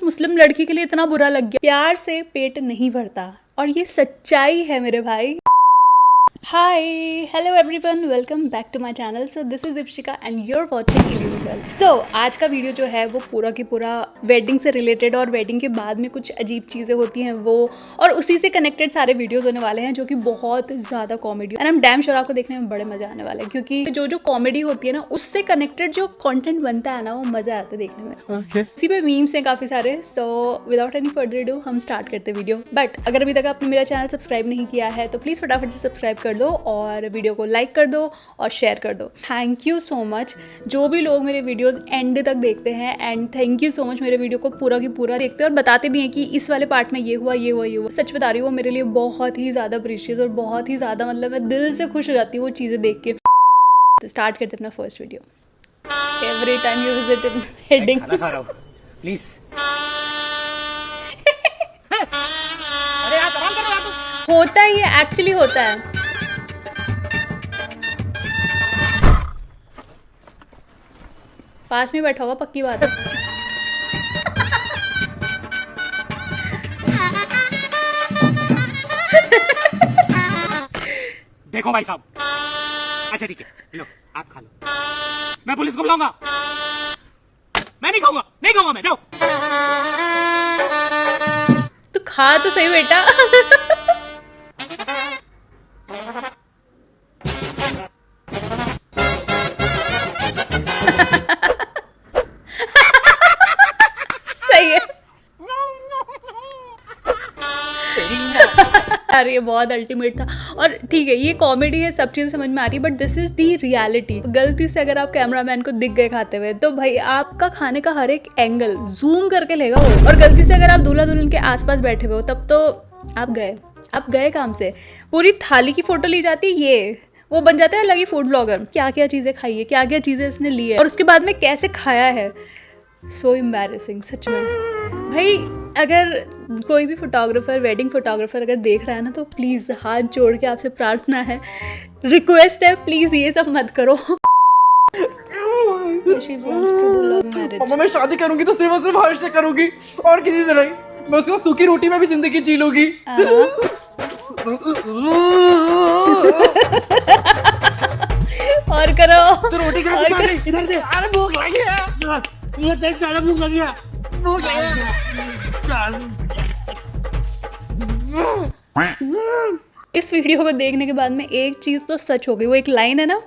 मुस्लिम लड़की के लिए इतना बुरा लग गया। प्यार से पेट नहीं भरता और ये सच्चाई है मेरे भाई। Hi hello everyone, welcome back to my channel. So this is Deepshikha and you are watching Illuminal. So आज का वीडियो जो है वो पूरा की पूरा वेडिंग से रिलेटेड और वेडिंग के बाद में कुछ अजीब चीज़ें होती हैं वो और उसी से कनेक्टेड सारे वीडियोस होने वाले हैं जो कि बहुत ज़्यादा कॉमेडी एंड हम डैम श्योर आपको देखने में बड़े मज़ा आने वाले हैं, क्योंकि जो कॉमेडी होती है ना उससे कनेक्टेड जो कॉन्टेंट बनता है ना वो मज़ा आता है देखने में। इसी पे मीम्स हैं काफ़ी सारे। So without any further do हम स्टार्ट करते हैं वीडियो। बट अगर अभी तक आपने मेरा चैनल सब्सक्राइब नहीं किया है तो प्लीज़ फटाफट से सब्सक्राइब कर दो और वीडियो को लाइक कर दो और शेयर कर दो। थैंक यू सो मच जो भी लोग मेरे वीडियोस एंड तक देखते हैं, and thank you so much मेरे वीडियो को पूरा की पूरा देखते हैं और बताते भी हैं कि इस वाले पार्ट में ये हुआ ये हुआ ये हुआ। सच बता रही हूँ, वो मेरे लिए बहुत ही ज़्यादा प्रीशियस और बहुत ही ज़्यादा मतलब मैं दिल से खुश हो जाती हूँ वो चीज़ें देख के। तो स्टार्ट करते अपना first video. Every time you visit heading please. होता ही है, एक्चुअली होता है। पास में बैठा होगा, पक्की बात है। देखो भाई साहब, अच्छा ठीक है, लो आप खा लो, मैं पुलिस को बुलाऊंगा। मैं नहीं खाऊंगा, नहीं खाऊंगा मैं, जाओ। तू खा तो सही बेटा। सही है यार, ये बहुत अल्टीमेट था। और ठीक है, ये कॉमेडी है, सब चीज़ समझ में आ रही है, but this is the reality. गलती से अगर आप कैमरामैन को दिख गए खाते हुए तो भाई आपका खाने का हर एक एंगल जूम करके लेगा वो। और गलती से अगर आप दूल्हा दुल्हन के आसपास बैठे हुए हो तब तो आप गए काम से। पूरी थाली की फोटो ली जाती है, ये वो बन जाता है अलग ही फूड ब्लॉगर। क्या क्या चीज़ें खाई है, क्या क्या चीज़ें इसने ली है और उसके बाद में कैसे खाया है। सो एम्बैरेसिंग सच में भाई। अगर कोई भी फोटोग्राफर, वेडिंग फोटोग्राफर अगर देख रहा है ना तो प्लीज़ हाथ जोड़ के आपसे प्रार्थना है, रिक्वेस्ट है, प्लीज़ ये सब मत करो। मम्मा मैं शादी करूंगी तो सिर्फ और सिर्फ हर्ष से करूंगी और किसी से नहीं। मैं उसके सूखी रोटी में भी जिंदगी जी लूंगी। और करो तो रोटी खा के इधर दे। अरे भूख लगी है, मुझे तेज ज्यादा भूख लगी है। भूख लगी है। इस वीडियो को देखने के बाद में एक चीज़ तो सच हो गई। वो एक लाइन है ना,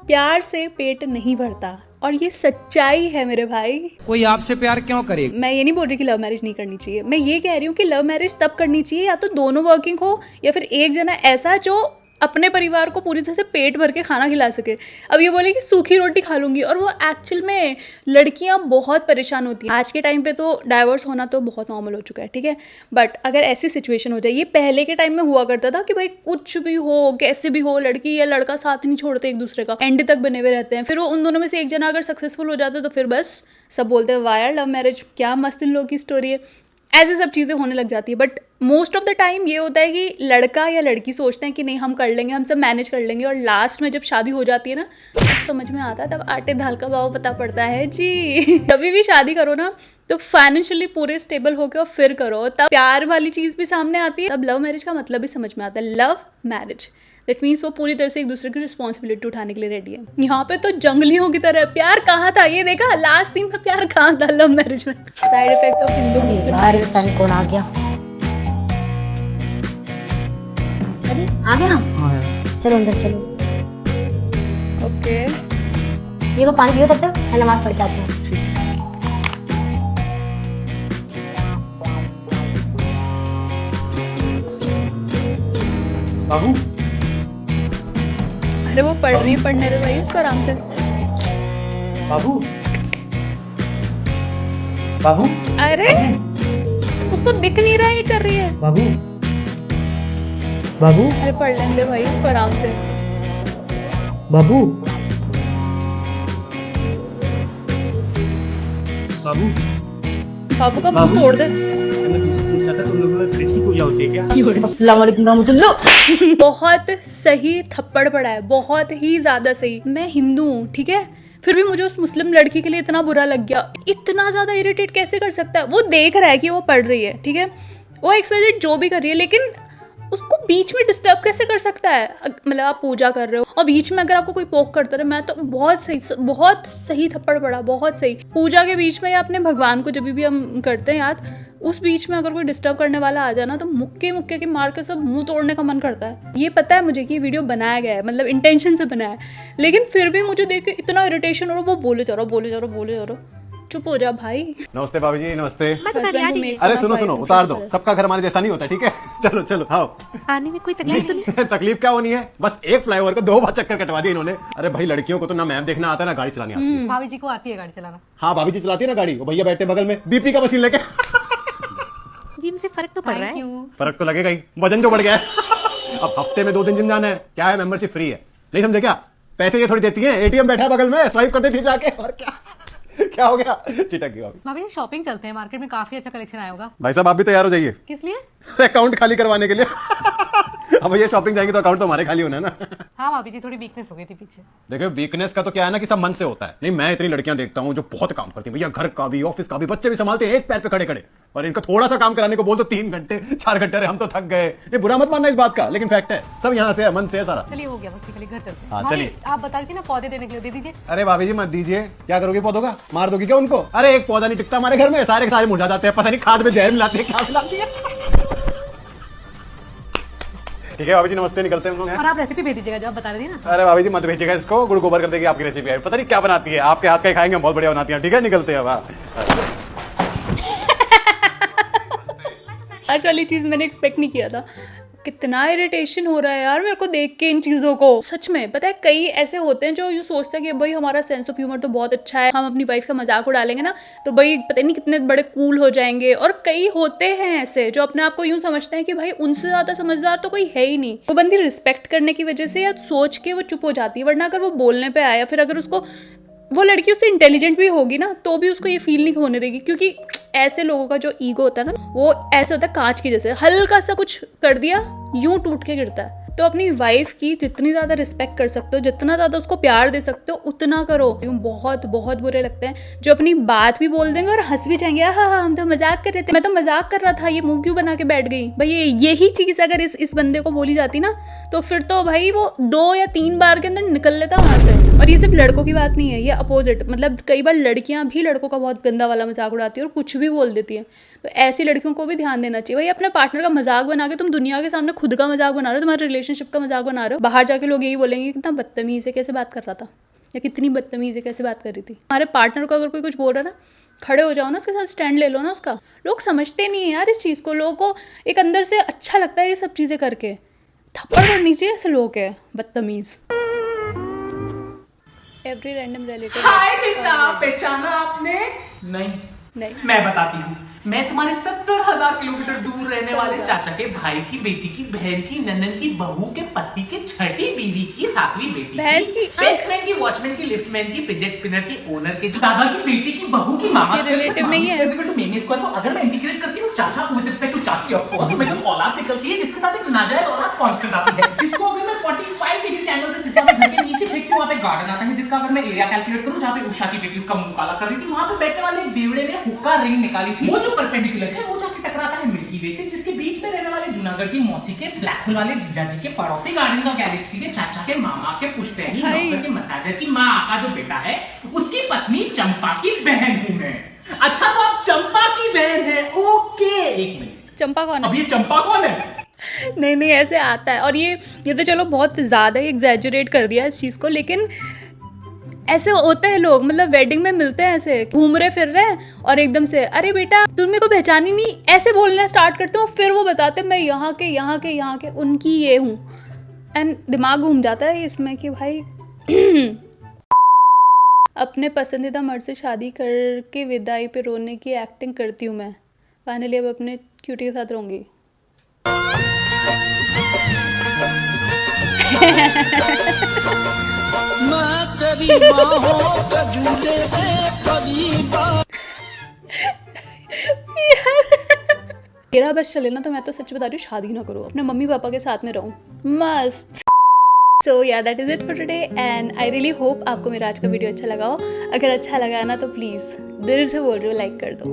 प्यार से पेट नहीं भरता, और ये सच्चाई है मेरे भाई। कोई आपसे प्यार क्यों करे? मैं ये नहीं बोल रही कि लव मैरिज नहीं करनी चाहिए, मैं ये कह रही हूँ कि लव मैरिज तब करनी चाहिए या तो दोनों वर्किंग हो या फिर एक जना ऐसा जो अपने परिवार को पूरी तरह से पेट भर के खाना खिला सके। अब ये बोले कि सूखी रोटी खा लूंगी, और वो एक्चुअल में लड़कियां बहुत परेशान होती हैं। आज के टाइम पे तो डाइवोर्स होना तो बहुत नॉर्मल हो चुका है, ठीक है, बट अगर ऐसी सिचुएशन हो जाए, ये पहले के टाइम में हुआ करता था कि भाई कुछ भी हो कैसे भी हो लड़की या लड़का साथ नहीं छोड़ते एक दूसरे का, एंड तक बने हुए रहते हैं। फिर वो उन दोनों में से एक जना अगर सक्सेसफुल हो जाता तो फिर बस सब बोलते हैं वाह यार लव मैरिज, क्या मस्त इन लोगों की स्टोरी है। ऐसे सब चीज़ें होने लग जाती है। But most of the time ये होता है कि लड़का या लड़की सोचते हैं कि नहीं हम कर लेंगे, हम सब मैनेज कर लेंगे, और लास्ट में जब शादी हो जाती है ना तब समझ में आता है, तब आटे दाल का भाव पता पड़ता है जी। कभी भी शादी करो ना तो फाइनेंशियली पूरे स्टेबल होकर और फिर करो, तब प्यार वाली चीज़ भी सामने आती है, तब लव मैरिज का मतलब भी समझ में आता है। लव मैरिज दैट मीन्स वो पूरी तरह से एक दूसरे की रिस्पॉन्सिबिलिटी उठाने के लिए रेडी है। यहाँ पे तो जंगलियों की तरह प्यार कहाँ था, ये देखा लास्ट सीन में प्यार कहाँ था लव मैरिज में। साइड इफेक्ट ऑफ हिंदू बाहर टाइम कौन आ गया? अरे आ गया। चलो अंदर चलो। ओके ये लो पानी पियो, तब तक मैं नमाज पढ़ के आती हूँ। बाबू अरे वो पढ़ रही है, पढ़ने दे भाई उसको आराम से। बाबू बाबू अरे उसको दिख नहीं रहा है ये कर रही है। बाबू बाबू अरे पढ़ लेने दे भाई उसको आराम से। बाबू बाबू बाबू का मुंह तोड़ दे। तुम लोगों में फ्रिज की पूजा होती है क्या? अस्सलाम वालेकुम रहमतुल्लाह। बहुत सही थप्पड़ पड़ा है, बहुत ही ज्यादा सही। मैं हिंदू हूँ, ठीक है, फिर भी मुझे उस मुस्लिम लड़की के लिए इतना बुरा लग गया। इतना ज़्यादा इरिटेट कैसे कर सकता है? वो देख रहा है कि वो पढ़ रही है, ठीक है, वो एक्सरसाइज जो भी कर रही है, लेकिन उसको बीच में डिस्टर्ब कैसे कर सकता है? मतलब आप पूजा कर रहे हो और बीच में अगर आपको कोई पोक करता रहे, मैं तो बहुत सही थप्पड़ पड़ा, बहुत सही। पूजा के बीच में या अपने भगवान को जब भी हम करते हैं याद, उस बीच में अगर कोई डिस्टर्ब करने वाला आ जाए ना, तो मुक्के मुक्के के मार के सब मुंह तोड़ने का मन करता है। ये पता है मुझे कि ये वीडियो बनाया गया है, मतलब इंटेंशन से बनाया है, लेकिन फिर भी मुझे देख के इतना इरिटेशन हो रहा है। वो बोले जा रहा, चुप हो जा भाई। नमस्ते भाभी जी, नमस्ते। हस्बैंड को मेरे अरे साथ सुनो वाइफ सुनो, को उतार दो, थोड़ा सा। सबका घर हमारे जैसा नहीं होता, ठीक है? चलो चलो आओ। आने में कोई तकलीफ तो नहीं? तकलीफ क्या होनी है, बस एक फ्लाईओवर को 2 बार चक्कर कटवा दिए इन्होंने। अरे भाई, लड़कियों को तो ना मैप देखना आता है ना गाड़ी चलानी आती है। भाभी जी को आती है गाड़ी चलाना। हाँ, भाभी जी चलाती है ना गाड़ी, वो भैया बैठे बगल में बीपी का मशीन लेके। जिम से फर्क तो पड़ रहा है। फर्क तो लगेगा ही, वजन जो बढ़ गया है। अब हफ्ते में 2 दिन जिम जाना है, क्या है मेंबरशिप फ्री है, नहीं समझे क्या? पैसे ये थोड़ी देती है, एटीएम बैठा है बगल में, स्वाइप कर देती है जाके, और क्या क्या हो गया? चिटक गई भाभी। भाभी जी शॉपिंग चलते हैं, मार्केट में काफी अच्छा कलेक्शन आया होगा। भाई साहब, आप भी तैयार हो जाइए। किस लिए? अकाउंट खाली करवाने के लिए। अब भैया शॉपिंग जाएंगे तो अकाउंट तो हमारे खाली होना है ना। हाँ भाभी जी, थोड़ी वीकनेस हो गई थी पीछे। देखो, वीकनेस का तो क्या है ना कि सब मन से होता है। नहीं, मैं इतनी लड़कियां देखता हूँ जो बहुत काम करती हैं भैया, घर का भी, ऑफिस का भी, बच्चे भी संभालते हैं एक पैर पे खड़े खड़े, और इनको थोड़ा सा काम कराने को बोल तो 3 घंटे 4 घंटे, अरे हम तो थक गए। ये बुरा मत मानना इस बात का, लेकिन फैक्ट है, सब यहाँ से है, मन से है सारा। चलिए हो गया, बस निकलिए, घर चलते हैं। हाँ, भाभी, चलिए। आप बता रही थी ना पौधे देने के लिए, दे दीजिए। अरे भाभी जी मत दीजिए, क्या करोगे पौधों का? मार दोगी क्या उनको? अरे एक पौधा नहीं टिकता हमारे घर में, सारे के सारे मुरझा जाते हैं, पता नहीं खाद में जहर मिलाती है, क्या मिलाती है। ठीक है भाभी जी, नमस्ते, निकलते हैं हम लोग हैं। और आप रेसिपी भेज दीजिएगा जो आप बता रही थी ना। अरे भाभी जी मत भेजिएगा इसको, गुड़ गोबर कर देगी आपकी रेसिपी है, पता नहीं क्या बनाती है, आपके हाथ का ही खाएंगे, बहुत बढ़िया बनाती है। ठीक है, निकलते हैं अब। आज वाली चीज़ मैंने एक्सपेक्ट नहीं किया था। कितना इरिटेशन हो रहा है यार मेरे को देख के इन चीज़ों को, सच में। पता है कई ऐसे होते हैं जो यूँ सोचते हैं कि भाई हमारा सेंस ऑफ ह्यूमर तो बहुत अच्छा है, हम अपनी वाइफ का मजाक उड़ालेंगे ना तो भाई पता नहीं कितने बड़े कूल हो जाएंगे। और कई होते हैं ऐसे जो अपने आप को यूँ समझते हैं कि भाई उनसे ज़्यादा समझदार तो कोई है ही नहीं। वो बंदी रिस्पेक्ट करने की वजह से या सोच के वो चुप हो जाती है, वरना अगर वो बोलने पर आया, फिर अगर उसको वो लड़की उससे इंटेलिजेंट भी होगी ना तो भी उसको ये फील नहीं होने देगी, क्योंकि ऐसे लोगों का जो ईगो होता है ना, वो ऐसे होता है कांच की जैसे, हल्का सा कुछ कर दिया यूं टूट के गिरता है। तो अपनी वाइफ की जितनी ज़्यादा रिस्पेक्ट कर सकते हो, जितना ज़्यादा उसको प्यार दे सकते हो, उतना करो। यूँ बहुत बहुत बुरे लगते हैं जो अपनी बात भी बोल देंगे और हंस भी जाएंगे, हाँ हाँ हम तो मजाक कर रहे थे, मैं तो मजाक कर रहा था, ये मुंह क्यों बना के बैठ गई। भाई यही चीज़ अगर इस बंदे को बोली जाती ना, तो फिर तो भाई वो 2 या 3 बार के अंदर निकल लेता वहाँ से। और ये सिर्फ लड़कों की बात नहीं है, ये अपोजिट, मतलब कई बार लड़कियां भी लड़कों का बहुत गंदा वाला मजाक उड़ाती है और कुछ भी बोल देती हैं। तो ऐसी लड़कियों को भी ध्यान देना चाहिए। भाई अपने पार्टनर का मजाक बना के तुम दुनिया के सामने खुद का मजाक बना रहे हो, तुम्हारे रिलेशनशिप का मजाक बना रहे हो, बाहर जाके लोग यही बोलेंगे कितना बदतमीज है, कैसे बात कर रहा था, या कितनी बदतमीज है, कैसे बात कर रही थी। हमारे पार्टनर को अगर कोई कुछ बोल रहा है ना, खड़े हो जाओ ना, उसके साथ स्टैंड ले लो ना उसका। लोग समझते नहीं है यार इस चीज़ को, लोगों को एक अंदर से अच्छा लगता है ये सब चीज़ें करके। थप्पड़ पड़नी चाहिए ऐसे लोग है बदतमीज। Every random relative. हाय बेटा, पहचाना आपने? नहीं नहीं। मैं बताती हूँ, मैं तुम्हारे 70,000 किलोमीटर दूर रहने वाले चाचा के भाई की बेटी की बहन की ननन की बहू के पति के छठी बीवी की 7वीं बेटी भैंस की बेसमैन की वॉचमैन की लिफ्टमैन की फिजेट स्पिनर की ओनर के जो दादा की बेटी की बहू की मामा ये relative नहीं है। को अगर मैं इंटीग्रेट करती हूँ चाचा को विद रिस्पेक्ट टू चाची ऑफ कोर्स, तो मेरी औलाद निकलती है जिसके साथ एक नाजायज औलाद पहुंच कर जाती है, जिसको अगर मैं 45 डिग्री एंगल से फिजा में घर के नीचे फेंकती हूँ, वहाँ पे गार्डन आता है, जिसका अगर मैं एरिया कैलकुलेट करूँ, जहाँ पे उषा की बेटी उसका मुंह काला कर रही थी, वहाँ पे बैठने वाले बेवड़े ने हुक्का रिंग निकाली थी, वो जो परपेंडिकुलर है वो जाके टकराता है मिल्की वे से, जिसके बीच में रहने वाले जूनागढ़ की मौसी के ब्लैक होल वाले जीजा जी के पड़ोसी गार्डन ऑफ गैलेक्सी के चाचा के मामा के पुश्तैनी डॉक्टर के मसाजर की माँ का जो बेटा है उसकी पत्नी चंपा की बहन हूँ मैं। अच्छा तो आप चंपा की बहन है, ओके। एक मिनट, चंपा कौन है? अब ये चंपा कौन है? नहीं नहीं ऐसे आता है, और ये तो चलो बहुत ज़्यादा ही एग्जैजुरेट कर दिया इस चीज़ को, लेकिन ऐसे होते हैं लोग, मतलब वेडिंग में मिलते हैं ऐसे घूम रहे फिर रहे हैं और एकदम से अरे बेटा तुम मेरे को पहचानी नहीं, ऐसे बोलना स्टार्ट करते हो। फिर वो बताते मैं यहाँ के उनकी ये हूँ, एंड दिमाग घूम जाता है इसमें कि भाई अपने पसंदीदा मर्द से शादी करके विदाई पे रोने की एक्टिंग करती हूँ मैं, फाइनली अब अपने क्यूटी के साथ रहूँगी। मेरा बस चले ना तो मैं तो सच बता रही हूँ शादी ना करो, अपने मम्मी पापा के साथ में रहूँ मस्त। सो या that is it for today and I really hope आपको मेरा आज का वीडियो अच्छा लगा हो। अगर अच्छा लगा है ना तो प्लीज़ दिल से बोल रही हो लाइक कर दो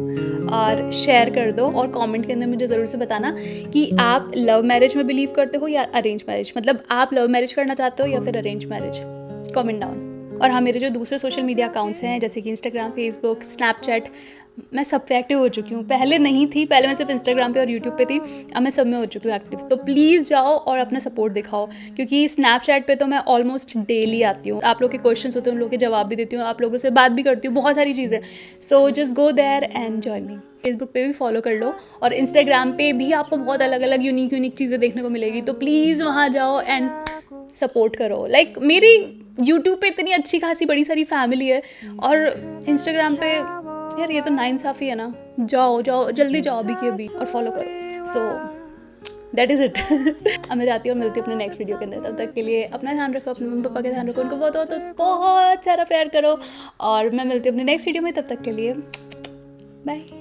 और शेयर कर दो और कमेंट के अंदर मुझे ज़रूर से बताना कि आप लव मैरिज में बिलीव करते हो या अरेंज मैरिज, मतलब आप लव मैरिज करना चाहते हो या फिर अरेंज मैरिज, कमेंट डाउन। और हाँ, मेरे जो दूसरे सोशल मीडिया अकाउंट्स हैं जैसे कि इंस्टाग्राम, फेसबुक, स्नैपचैट, मैं सब पे एक्टिव हो चुकी हूँ। पहले नहीं थी, पहले मैं सिर्फ इंस्टाग्राम पे और यूट्यूब पे थी, अब मैं सब में हो चुकी हूँ एक्टिव। तो प्लीज़ जाओ और अपना सपोर्ट दिखाओ, क्योंकि स्नैपचैट पे तो मैं ऑलमोस्ट डेली आती हूँ। आप लोग के क्वेश्चंस होते हैं, उन लोगों के जवाब भी देती हूँ, आप लोगों से बात भी करती हूँ, बहुत सारी चीज़ें। So just go there and join me. Facebook पे भी फॉलो कर लो और इंस्टाग्राम पे भी आपको बहुत अलग अलग यूनिक चीज़ें देखने को मिलेगी। तो प्लीज़ वहाँ जाओ एंड सपोर्ट करो। लाइक मेरी यूट्यूब पे इतनी अच्छी खासी बड़ी सारी फैमिली है और इंस्टाग्राम पे यार ये तो नाइंसाफ़ी है ना। जाओ जल्दी जाओ अभी की अभी और फॉलो करो। So that is it. अब मैं जाती हूँ और मिलती हूँ अपने नेक्स्ट वीडियो के अंदर। तब तक के लिए अपना ध्यान रखो, अपने मम्मी पापा का ध्यान रखो, उनको बहुत सारा प्यार करो और मैं मिलती हूँ अपने नेक्स्ट वीडियो में। तब तक के लिए बाय।